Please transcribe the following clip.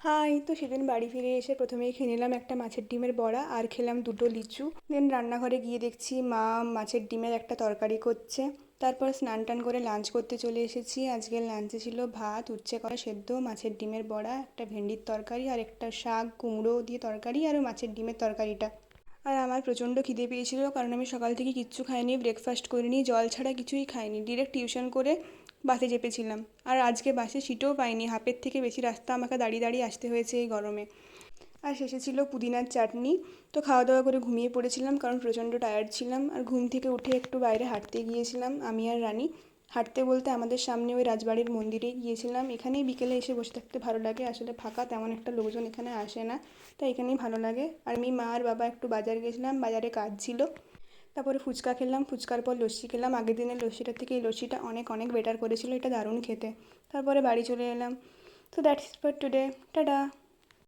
High! তো সেদিন বাড়ি ফিরে এসে প্রথমেই খেয়ে নিলাম একটা মাছের ডিমের বড়া আর খেলাম দুটো লিচু। দেন রান্নাঘরে গিয়ে দেখছি মা মাছের ডিমের একটা তরকারি করছে। তারপর স্নান টান করে লাঞ্চ করতে চলে এসেছি। আজকের লাঞ্চে ছিল ভাত, উচ্ছে করা সেদ্ধ, মাছের ডিমের বড়া, একটা ভেন্ডির তরকারি আর একটা শাক কুমড়ো দিয়ে তরকারি আর মাছের ডিমের তরকারিটা। আর আমার প্রচণ্ড খিদে পেয়েছিল, কারণ আমি সকাল থেকে কিচ্ছু খাইনি, ব্রেকফাস্ট করিনি, জল ছাড়া কিছুই খাইনি, ডিরেক্ট টিউশন করে বাসে চেপেছিলাম। আর আজকে বাসে সিটও পাইনি, হাফের থেকে বেশি রাস্তা আমাকে দাঁড়িয়ে দাঁড়িয়ে আসতে হয়েছে এই গরমে। আর শেষে ছিল পুদিনার চাটনি। তো খাওয়া দাওয়া করে ঘুমিয়ে পড়েছিলাম, কারণ প্রচণ্ড টায়ার্ড ছিলাম। আর ঘুম থেকে উঠে একটু বাইরে হাঁটতে গিয়েছিলাম আমি আর রানী। হাঁটতে বলতে আমাদের সামনে ওই রাজবাড়ির মন্দিরেই গিয়েছিলাম। এখানেই বিকেলে এসে বসে থাকতে ভালো লাগে, আসলে ফাঁকা, তেমন একটা লোকজন এখানে আসে না, তাই এখানেই ভালো লাগে। আর আমি, মা আর বাবা একটু বাজার গেছিলাম, বাজারে কাজ ছিল। তারপরে ফুচকা খেলাম, ফুচকার পর লস্যি খেলাম। আগের দিনের লস্যিটার থেকে এই লস্যিটা অনেক অনেক বেটার করেছিল, এটা দারুণ খেতে। তারপরে বাড়ি চলে এলাম। তো দ্যাটস ফর টুডে, টাটা।